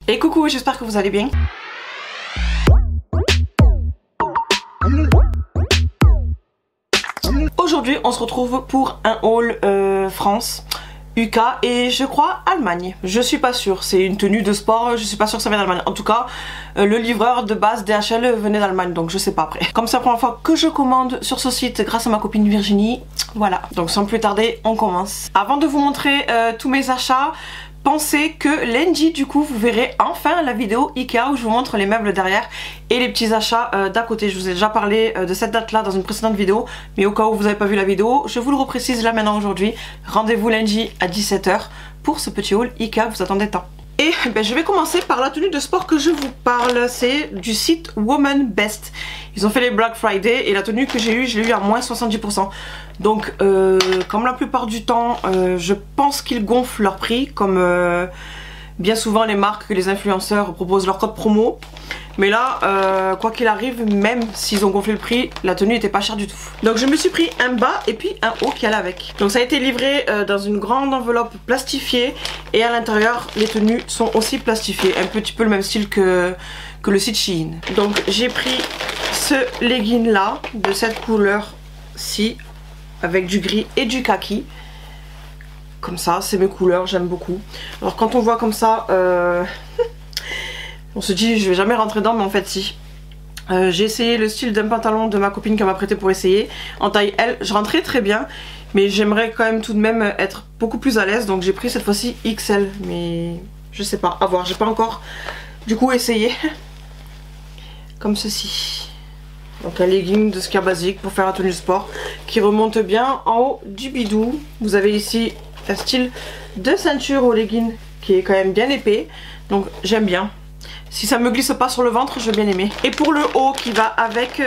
Et coucou, j'espère que vous allez bien. Aujourd'hui on se retrouve pour un haul France, UK et je crois Allemagne. Je suis pas sûre, c'est une tenue de sport, je suis pas sûre que ça vient d'Allemagne. En tout cas le livreur de base DHL venait d'Allemagne, donc je sais pas après. Comme c'est la première fois que je commande sur ce site grâce à ma copine Virginie, voilà. Donc sans plus tarder on commence. Avant de vous montrer tous mes achats, pensez que lundi du coup vous verrez enfin la vidéo Ikea où je vous montre les meubles derrière et les petits achats d'à côté. Je vous ai déjà parlé de cette date là dans une précédente vidéo, mais au cas où vous n'avez pas vu la vidéo, je vous le reprécise là maintenant aujourd'hui. Rendez-vous lundi à 17 h pour ce petit haul Ikea, vous attendez tant. Et ben, je vais commencer par la tenue de sport que je vous parle, c'est du site Woman Best. Ils ont fait les Black Friday et la tenue que j'ai eue, je l'ai eue à moins 70%. Donc comme la plupart du temps, je pense qu'ils gonflent leur prix, comme bien souvent les marques, les influenceurs proposent leur code promo. Mais là, quoi qu'il arrive, même s'ils ont gonflé le prix, la tenue n'était pas chère du tout. Donc je me suis pris un bas et puis un haut qui allait avec. Donc ça a été livré dans une grande enveloppe plastifiée et à l'intérieur les tenues sont aussi plastifiées. Un petit peu le même style que le site Shein. Donc j'ai pris ce legging là de cette couleur-ci avec du gris et du kaki. Comme ça, c'est mes couleurs, j'aime beaucoup. Alors quand on voit comme ça... on se dit je vais jamais rentrer dedans, mais en fait si. J'ai essayé le style d'un pantalon de ma copine qui m'a prêté pour essayer. En taille L, je rentrais très bien. Mais j'aimerais quand même tout de même être beaucoup plus à l'aise. Donc j'ai pris cette fois-ci XL. Mais je sais pas, à voir. J'ai pas encore du coup essayé. Comme ceci. Donc un legging de ce qu'il y a basique pour faire la tenue sport. Qui remonte bien en haut du bidou. Vous avez ici un style de ceinture au legging qui est quand même bien épais. Donc j'aime bien. Si ça me glisse pas sur le ventre, je vais bien aimer. Et pour le haut qui va avec,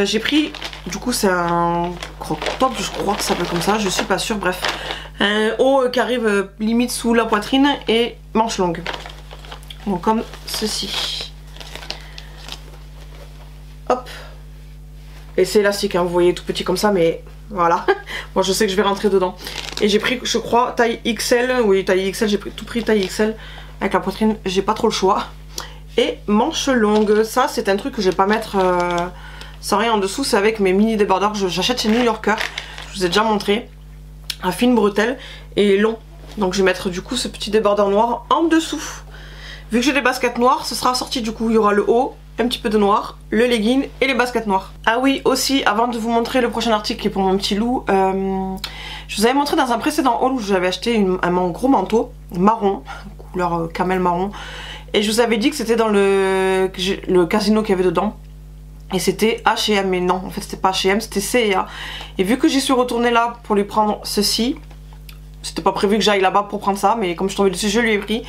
j'ai pris, du coup c'est un crop top, je crois que ça s'appelle comme ça, je suis pas sûre, bref. Un haut qui arrive limite sous la poitrine et manche longue. Donc comme ceci. Hop. Et c'est élastique, hein, vous voyez, tout petit comme ça, mais voilà. Moi je sais que je vais rentrer dedans. Et j'ai pris, je crois, taille XL, oui taille XL, j'ai tout pris taille XL. Avec la poitrine, j'ai pas trop le choix. Et manche longue, ça c'est un truc que je vais pas mettre sans rien en dessous, c'est avec mes mini débardeurs que j'achète chez New Yorker. Je vous ai déjà montré, à fine bretelle et long. Donc je vais mettre du coup ce petit débardeur noir en dessous. Vu que j'ai des baskets noires, ce sera assorti du coup, il y aura le haut, un petit peu de noir, le legging et les baskets noires. Ah oui, aussi, avant de vous montrer le prochain article qui est pour mon petit loup, je vous avais montré dans un précédent haul où j'avais acheté un gros manteau marron, couleur camel marron. Et je vous avais dit que c'était dans le casino qu'il y avait dedans. Et c'était H&M, mais non, en fait c'était pas H&M, c'était C&A. Et vu que j'y suis retournée là pour lui prendre ceci, c'était pas prévu que j'aille là-bas pour prendre ça, mais comme je tombais dessus, je lui ai pris.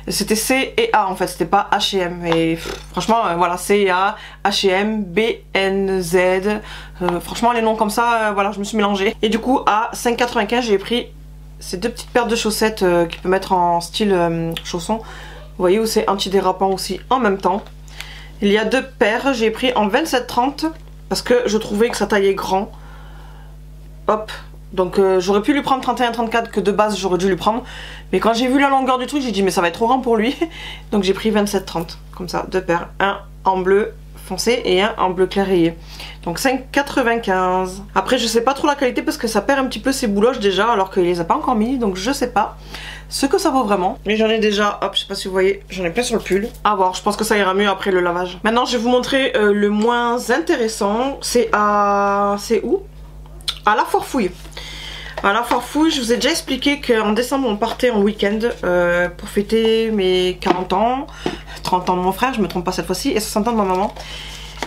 C'était C&A en fait, c'était pas H&M. Et franchement, voilà, C&A, H&M, BNZ. Franchement, les noms comme ça, voilà, je me suis mélangée. Et du coup, à 5,95, j'ai pris ces deux petites paires de chaussettes qu'il peut mettre en style chausson. Vous voyez où c'est antidérapant aussi en même temps. Il y a deux paires, j'ai pris en 27,30 parce que je trouvais que ça taillait grand. Hop, donc j'aurais pu lui prendre 31,34 que de base j'aurais dû lui prendre. Mais quand j'ai vu la longueur du truc, j'ai dit mais ça va être trop grand pour lui. Donc j'ai pris 27,30 comme ça, deux paires. Un en bleu foncé et un en bleu clair rayé. Donc 5,95. Après je sais pas trop la qualité parce que ça perd un petit peu ses bouloches déjà alors qu'il les a pas encore mis, donc je sais pas ce que ça vaut vraiment. Mais j'en ai déjà, hop, je sais pas si vous voyez, j'en ai plein sur le pull. À voir, je pense que ça ira mieux après le lavage. Maintenant je vais vous montrer le moins intéressant. C'est à... c'est où? À la Foire Fouille. À la Foire Fouille, je vous ai déjà expliqué qu'en décembre on partait en week-end pour fêter mes 40 ans, 30 ans de mon frère, je me trompe pas cette fois-ci, et 60 ans de ma maman.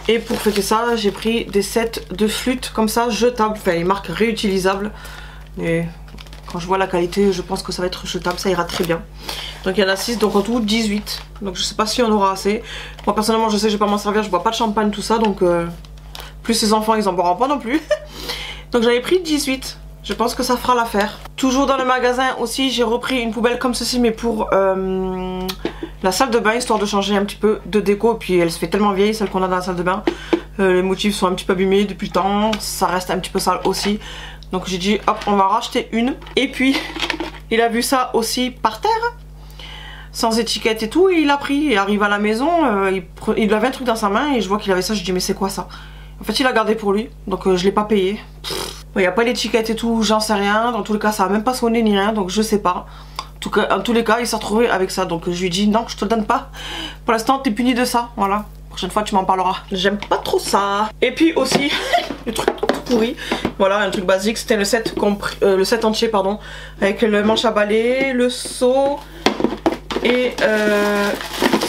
Et pour fêter ça, j'ai pris des sets de flûtes comme ça, jetables, enfin les marques réutilisables. Et quand je vois la qualité, je pense que ça va être jetable, ça ira très bien. Donc il y en a 6, donc en tout 18. Donc je sais pas si on aura assez. Moi personnellement, je sais que je vais pas m'en servir, je bois pas de champagne, tout ça, donc plus ces enfants, ils en boiront pas non plus. Donc j'avais pris 18. Je pense que ça fera l'affaire. Toujours dans le magasin aussi, j'ai repris une poubelle comme ceci, mais pour la salle de bain, histoire de changer un petit peu de déco. Et puis elle se fait tellement vieille, celle qu'on a dans la salle de bain. Les motifs sont un petit peu abîmés depuis le temps, ça reste un petit peu sale aussi. Donc j'ai dit hop, on va racheter une. Et puis il a vu ça aussi par terre. sans étiquette et tout, et il a pris. Il arrive à la maison, il avait un truc dans sa main et je vois qu'il avait ça, je dis mais c'est quoi ça? En fait il a gardé pour lui, donc je l'ai pas payé. Il n'y a pas l'étiquette et tout, j'en sais rien, dans tous les cas ça a même pas sonné ni rien, donc je sais pas. En tous les cas il s'est retrouvé avec ça, donc je lui dis non je te le donne pas. Pour l'instant t'es puni de ça, voilà. Prochaine fois tu m'en parleras. J'aime pas trop ça. Et puis aussi, le truc tout pourri, voilà un truc basique, c'était le set entier pardon, avec le manche à balai, le seau et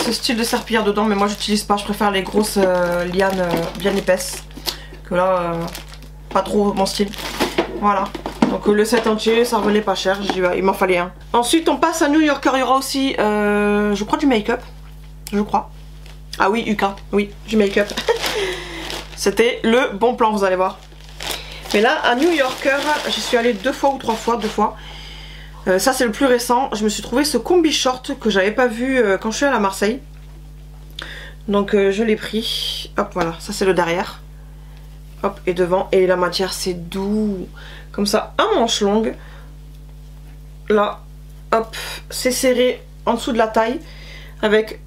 ce style de serpillière dedans, mais moi j'utilise pas, je préfère les grosses lianes bien épaisses, que là pas trop mon style. Voilà, donc le set entier ça revenait pas cher, il m'en fallait un. Ensuite on passe à New Yorker, il y aura aussi je crois du make-up, je crois. Ah oui, UK, oui, du make-up. C'était le bon plan, vous allez voir. Mais là, à New Yorker, j'y suis allée 2 fois ou 3 fois, 2 fois. Ça, c'est le plus récent. Je me suis trouvé ce combi short que j'avais pas vu quand je suis allée à Marseille. Donc, je l'ai pris. Hop, voilà, ça c'est le derrière. Hop, et devant. Et la matière, c'est doux. Comme ça, à manches longues. Là, hop, c'est serré en dessous de la taille. Avec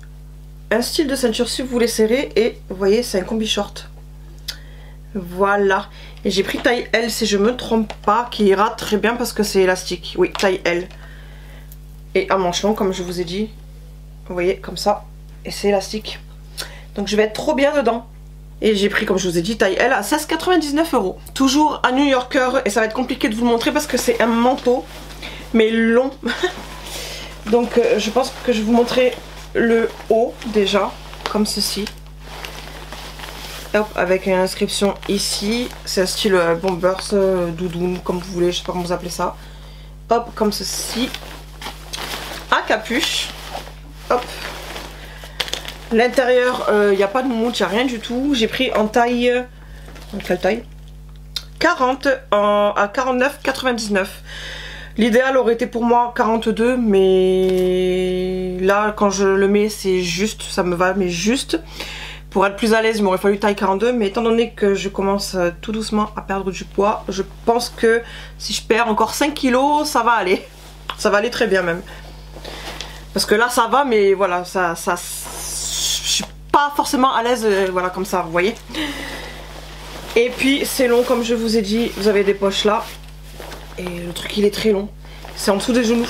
un style de ceinture si vous voulez serrer, et vous voyez c'est un combi short. Voilà, et j'ai pris taille L si je me trompe pas, qui ira très bien parce que c'est élastique. Oui, taille L et à manches longues comme je vous ai dit, vous voyez comme ça, et c'est élastique, donc je vais être trop bien dedans. Et j'ai pris comme je vous ai dit taille L à 16,99 €. Toujours à New Yorker, et ça va être compliqué de vous le montrer parce que c'est un manteau mais long. Donc je pense que je vais vous montrer le haut déjà, comme ceci. Hop, avec une inscription ici. C'est un style bombers, doudoune, comme vous voulez, je sais pas comment vous appelez ça. Hop, comme ceci. À capuche. Hop. L'intérieur, il n'y a pas de moumoute, il n'y a rien du tout. J'ai pris en taille... quelle taille? 40 à 49,99 €. L'idéal aurait été pour moi 42, mais là quand je le mets c'est juste, ça me va mais juste. Pour être plus à l'aise il m'aurait fallu taille 42, mais étant donné que je commence tout doucement à perdre du poids, je pense que si je perds encore 5 kilos ça va aller. Ça va aller très bien même. Parce que là ça va, mais voilà, je suis pas forcément à l'aise, voilà comme ça, vous voyez. Et puis c'est long comme je vous ai dit, vous avez des poches là. Et le truc il est très long, c'est en dessous des genoux,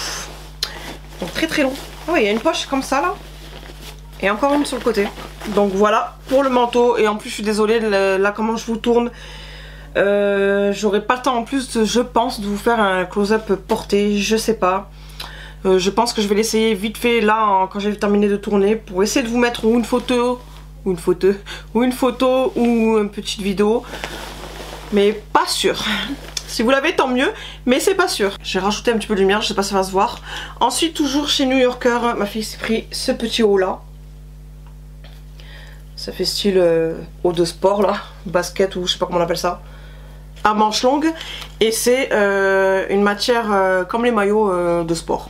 donc très très long. Ah ouais, il y a une poche comme ça là, et encore une sur le côté. Donc voilà pour le manteau, et en plus je suis désolée, là comment je vous tourne, j'aurai pas le temps en plus je pense de vous faire un close-up porté, je sais pas. Je pense que je vais l'essayer vite fait là quand j'ai terminé de tourner, pour essayer de vous mettre ou une photo ou une petite vidéo, mais pas sûr. Si vous l'avez tant mieux, mais c'est pas sûr. J'ai rajouté un petit peu de lumière, je sais pas si ça va se voir. Ensuite toujours chez New Yorker, ma fille s'est pris ce petit haut là. Ça fait style haut de sport là, basket ou je sais pas comment on appelle ça. À manches longues, et c'est une matière comme les maillots de sport.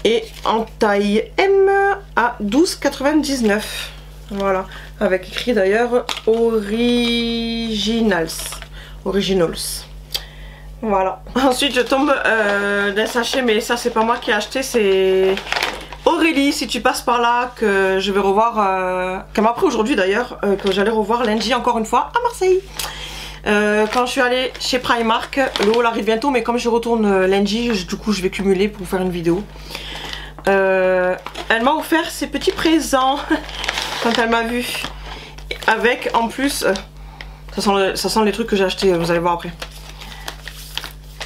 Et en taille M à 12,99 €. Voilà, avec écrit d'ailleurs Originals. Voilà. Ensuite je tombe d'un sachet, mais ça c'est pas moi qui ai acheté, c'est Aurélie, si tu passes par là, que je vais revoir, qu'elle m'a pris aujourd'hui d'ailleurs, que j'allais revoir lundi encore une fois à Marseille. Quand je suis allée chez Primark, le haul arrive bientôt, mais comme je retourne lundi, du coup je vais cumuler pour vous faire une vidéo. Elle m'a offert ces petits présents quand elle m'a vu, avec en plus, ça sent les trucs que j'ai acheté, vous allez voir après.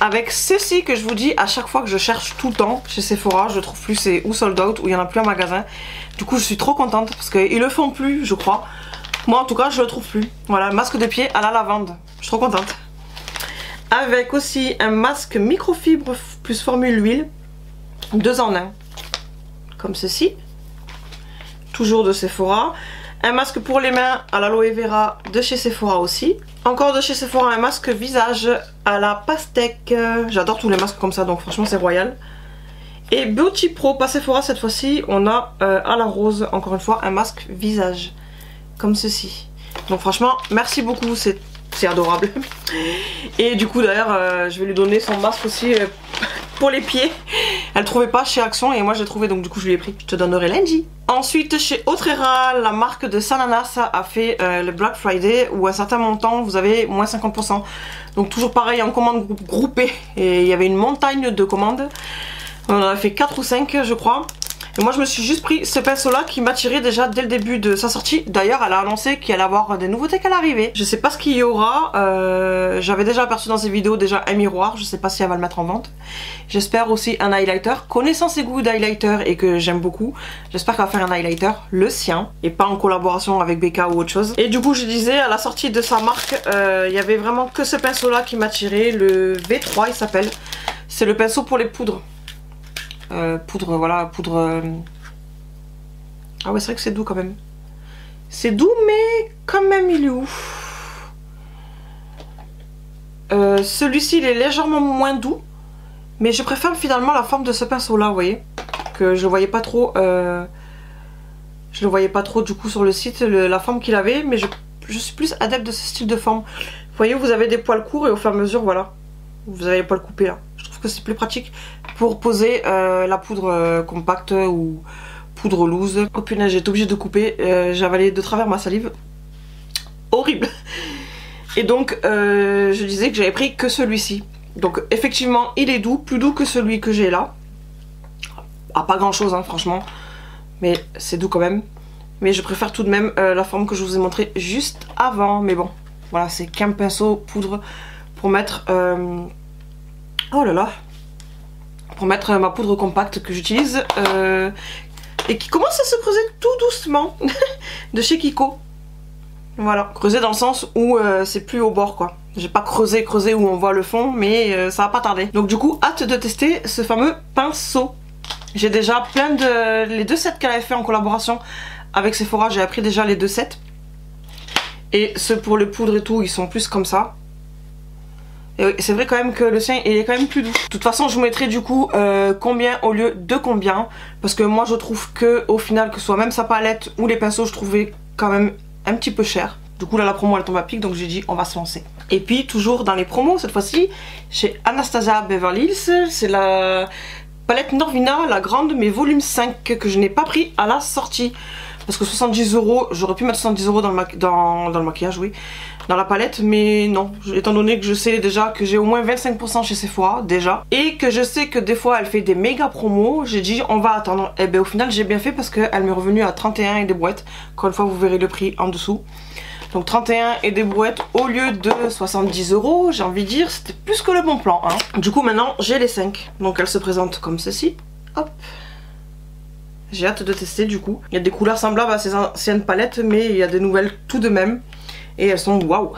Avec ceci que je vous dis à chaque fois que je cherche tout le temps chez Sephora, je trouve plus, c'est ou sold out ou il n'y en a plus en magasin. Du coup je suis trop contente parce qu'ils le font plus, je crois. Moi en tout cas je le trouve plus. Voilà, masque de pied à la lavande, je suis trop contente. Avec aussi un masque microfibre plus formule huile, 2 en 1, comme ceci, toujours de Sephora. Un masque pour les mains à l'aloe vera de chez Sephora aussi. Encore de chez Sephora, un masque visage à la pastèque. J'adore tous les masques comme ça, donc franchement c'est royal. Et Beauty Pro, pas Sephora cette fois-ci, on a à la rose, encore une fois, un masque visage. Comme ceci. Donc franchement, merci beaucoup, c'est adorable. Et du coup d'ailleurs, je vais lui donner son masque aussi pour les pieds. Elle trouvait pas chez Action et moi j'ai trouvé, donc du coup je lui ai pris. Je te donnerai lundi. Ensuite chez Autrera, la marque de Sananas a fait le Black Friday où à certains montants vous avez moins 50%. Donc toujours pareil en commande groupée et il y avait une montagne de commandes. On en a fait 4 ou 5 je crois. Et moi je me suis juste pris ce pinceau là qui m'attirait déjà dès le début de sa sortie. D'ailleurs elle a annoncé qu'il allait avoir des nouveautés qu'elle arrivait. Je sais pas ce qu'il y aura. J'avais déjà aperçu dans ses vidéos déjà un miroir. Je sais pas si elle va le mettre en vente. J'espère aussi un highlighter. Connaissant ses goûts d'highlighter et que j'aime beaucoup, j'espère qu'elle va faire un highlighter, le sien. Et pas en collaboration avec BK ou autre chose. Et du coup je disais à la sortie de sa marque, il y avait vraiment que ce pinceau là qui m'attirait. Le V3 il s'appelle. C'est le pinceau pour les poudres. Poudre, voilà, poudre... Ah ouais, c'est vrai que c'est doux quand même. C'est doux, mais quand même, il est ouf. Celui-ci, il est légèrement moins doux. Mais je préfère finalement la forme de ce pinceau-là, vous voyez. Que je le voyais pas trop... Je le voyais pas trop, du coup, sur le site, la forme qu'il avait. Mais je suis plus adepte de ce style de forme. Vous voyez, vous avez des poils courts et au fur et à mesure, voilà. Vous avez les poils coupés, là. Je trouve que c'est plus pratique pour poser la poudre compacte ou poudre loose. Oh punaise, j'ai été obligée de couper, j'ai avalé de travers ma salive. Horrible. Et donc je disais que j'avais pris que celui-ci. Donc effectivement il est doux, plus doux que celui que j'ai là. Ah, pas grand chose hein, franchement, mais c'est doux quand même. Mais je préfère tout de même la forme que je vous ai montrée juste avant. Mais bon, voilà, c'est qu'un pinceau poudre pour mettre... oh là là, pour mettre ma poudre compacte que j'utilise et qui commence à se creuser tout doucement de chez Kiko. Voilà, creuser dans le sens où c'est plus au bord quoi. J'ai pas creusé où on voit le fond, mais ça va pas tarder. Donc du coup, hâte de tester ce fameux pinceau. J'ai déjà plein de... les 2 sets qu'elle avait fait en collaboration avec Sephora, j'ai appris déjà les 2 sets. Et ceux pour les poudres et tout, ils sont plus comme ça. Et c'est vrai quand même que le sien il est quand même plus doux. De toute façon je vous mettrai du coup combien au lieu de combien. Parce que moi je trouve que au final, que ce soit même sa palette ou les pinceaux, je trouvais quand même un petit peu cher. Du coup là la promo elle tombe à pic, donc j'ai dit on va se lancer. Et puis toujours dans les promos cette fois-ci chez Anastasia Beverly Hills, c'est la palette Norvina, la grande mais volume 5 que je n'ai pas pris à la sortie. Parce que 70 €, j'aurais pu mettre 70 € dans le maquillage, oui, dans la palette, mais non, étant donné que je sais déjà que j'ai au moins 25% chez Sephora, déjà, et que je sais que des fois elle fait des méga promos, j'ai dit on va attendre. Et bien au final j'ai bien fait parce qu'elle m'est revenue à 31 et des brouettes, encore une fois vous verrez le prix en dessous. Donc 31 et des brouettes au lieu de 70 €, j'ai envie de dire, c'était plus que le bon plan, hein. Du coup maintenant j'ai les 5, donc elles se présentent comme ceci, hop. J'ai hâte de tester du coup. Il y a des couleurs semblables à ces anciennes palettes, mais il y a des nouvelles tout de même. Et elles sont waouh.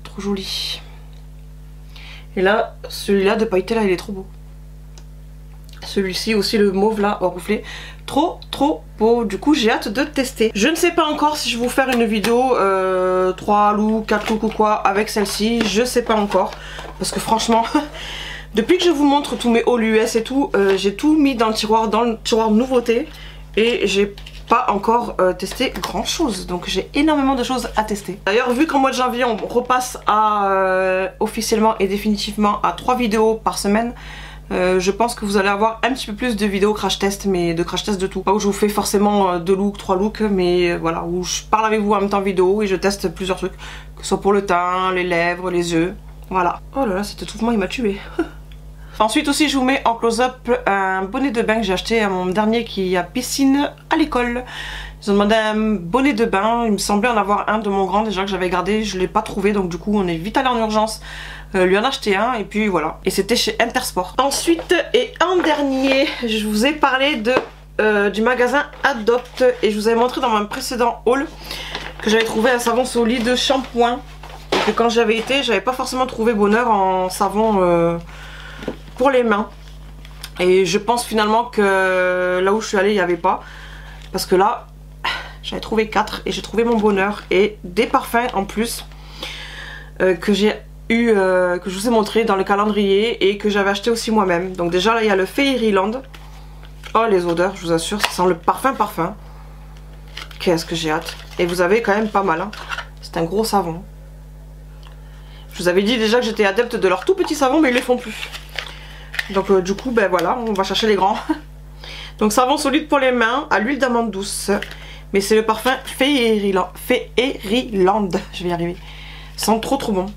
Trop jolies. Et là, celui-là de pailleté là, il est trop beau. Celui-ci aussi, le mauve là, au reflet. Trop beau. Du coup, j'ai hâte de tester. Je ne sais pas encore si je vais vous faire une vidéo 3 looks, 4 looks ou quoi avec celle-ci. Je sais pas encore. Parce que franchement... Depuis que je vous montre tous mes hauls US et tout, j'ai tout mis dans le tiroir nouveauté et j'ai pas encore testé grand chose, donc j'ai énormément de choses à tester. D'ailleurs vu qu'en mois de janvier on repasse à officiellement et définitivement à 3 vidéos par semaine, je pense que vous allez avoir un petit peu plus de vidéos crash test, mais de crash test de tout. Pas où je vous fais forcément 2 looks, 3 looks, mais voilà, où je parle avec vous en même temps vidéo et je teste plusieurs trucs, que ce soit pour le teint, les lèvres, les yeux, voilà. Oh là là, cet étouffement il m'a tué. Ensuite aussi je vous mets en close-up un bonnet de bain que j'ai acheté à mon dernier qui a piscine à l'école. Ils ont demandé un bonnet de bain, il me semblait en avoir un de mon grand déjà que j'avais gardé, je l'ai pas trouvé donc du coup on est vite allé en urgence lui en acheter un et puis voilà. Et c'était chez Intersport. Ensuite et en dernier je vous ai parlé du magasin Adopt et je vous avais montré dans mon précédent haul que j'avais trouvé un savon solide shampoing. Et que quand j'avais été j'avais pas forcément trouvé bonheur en savon pour les mains, et je pense finalement que là où je suis allée il n'y avait pas, parce que là j'avais trouvé 4 et j'ai trouvé mon bonheur, et des parfums en plus que j'ai eu, que je vous ai montré dans le calendrier et que j'avais acheté aussi moi-même. Donc déjà là il y a le Fairyland. Oh les odeurs, je vous assure, ça sent le parfum. Qu'est-ce que j'ai hâte. Et vous avez quand même pas mal hein. C'est un gros savon. Je vous avais dit déjà que j'étais adepte de leur tout petit savon, mais ils les font plus. Donc du coup ben voilà, on va chercher les grands. Donc savon solide pour les mains à l'huile d'amande douce. Mais c'est le parfum Fairyland. Je vais y arriver. Ça sent trop bon.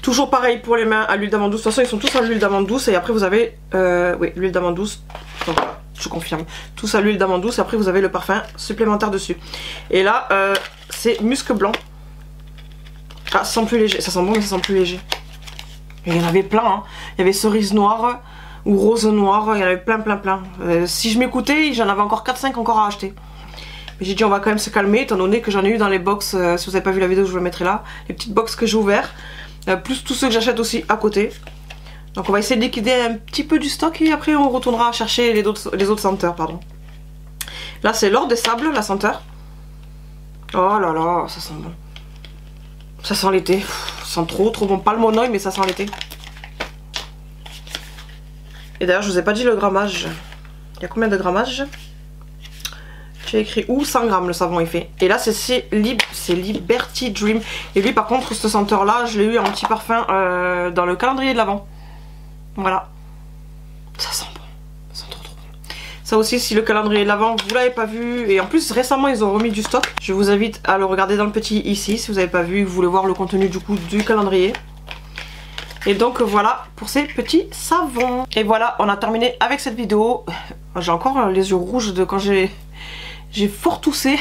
Toujours pareil pour les mains à l'huile d'amande douce. De toute façon ils sont tous à l'huile d'amande douce. Et après vous avez oui, l'huile d'amande douce. Donc je confirme. Tous à l'huile d'amande douce. Et après vous avez le parfum supplémentaire dessus. Et là c'est musc blanc. Ah, ça sent plus léger. Ça sent bon mais ça sent plus léger. Et il y en avait plein. Hein. Il y avait cerise noire ou rose noire. Il y en avait plein. Si je m'écoutais, j'en avais encore 4-5 encore à acheter. Mais j'ai dit on va quand même se calmer étant donné que j'en ai eu dans les box. Si vous n'avez pas vu la vidéo je vous la mettrai là. Les petites box que j'ai ouvertes. Plus tous ceux que j'achète aussi à côté. Donc on va essayer de liquider un petit peu du stock. Et après on retournera chercher les autres senteurs. Pardon. Là c'est l'or des sables la senteur. Oh là là ça sent bon. Ça sent l'été. Ça sent trop bon. Pas le monoï mais ça sent l'été. Et d'ailleurs je vous ai pas dit le grammage. Il y a combien de grammage? J'ai écrit où 100 grammes le savon est fait. Et là c'est Liberty Dream. Et lui par contre ce senteur là je l'ai eu en petit parfum dans le calendrier de l'Avent. Voilà. Ça sent bon. Ça sent trop bon. Ça aussi si le calendrier de l'Avent vous l'avez pas vu. Et en plus récemment ils ont remis du stock. Je vous invite à le regarder dans le petit ici si vous n'avez pas vu et que vous voulez voir le contenu du coup du calendrier. Et donc voilà pour ces petits savons. Et voilà on a terminé avec cette vidéo. J'ai encore les yeux rouges de quand j'ai fort toussé.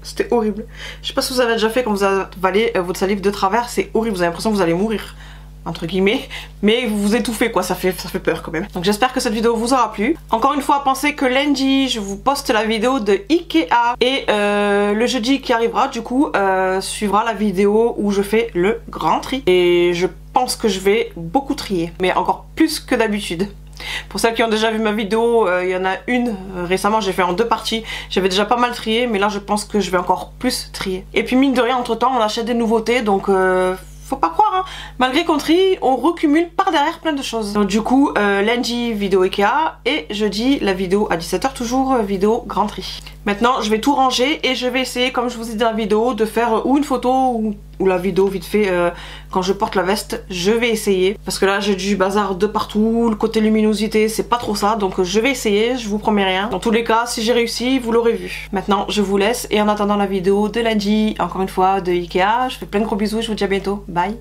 C'était horrible. Je sais pas si vous avez déjà fait quand vous avalez votre salive de travers. C'est horrible. Vous avez l'impression que vous allez mourir. Entre guillemets. Mais vous vous étouffez quoi. Ça fait peur quand même. Donc j'espère que cette vidéo vous aura plu. Encore une fois pensez que lundi je vous poste la vidéo de Ikea. Et le jeudi qui arrivera du coup suivra la vidéo où je fais le grand tri. Et je pense que je vais beaucoup trier. Mais encore plus que d'habitude. Pour celles qui ont déjà vu ma vidéo, il y en a une récemment, j'ai fait en 2 parties. J'avais déjà pas mal trié, mais là je pense que je vais encore plus trier. Et puis mine de rien, entre temps on achète des nouveautés, donc faut pas croire hein. Malgré qu'on trie, on recumule par derrière plein de choses. Donc du coup lundi vidéo Ikea et jeudi la vidéo à 17 h toujours vidéo grand tri. Maintenant je vais tout ranger et je vais essayer comme je vous ai dit dans la vidéo de faire ou une photo ou la vidéo vite fait quand je porte la veste. Je vais essayer parce que là j'ai du bazar de partout, le côté luminosité c'est pas trop ça, donc je vais essayer, je vous promets rien. Dans tous les cas si j'ai réussi vous l'aurez vu. Maintenant je vous laisse et en attendant la vidéo de lundi encore une fois de Ikea, je fais plein de gros bisous et je vous dis à bientôt, bye.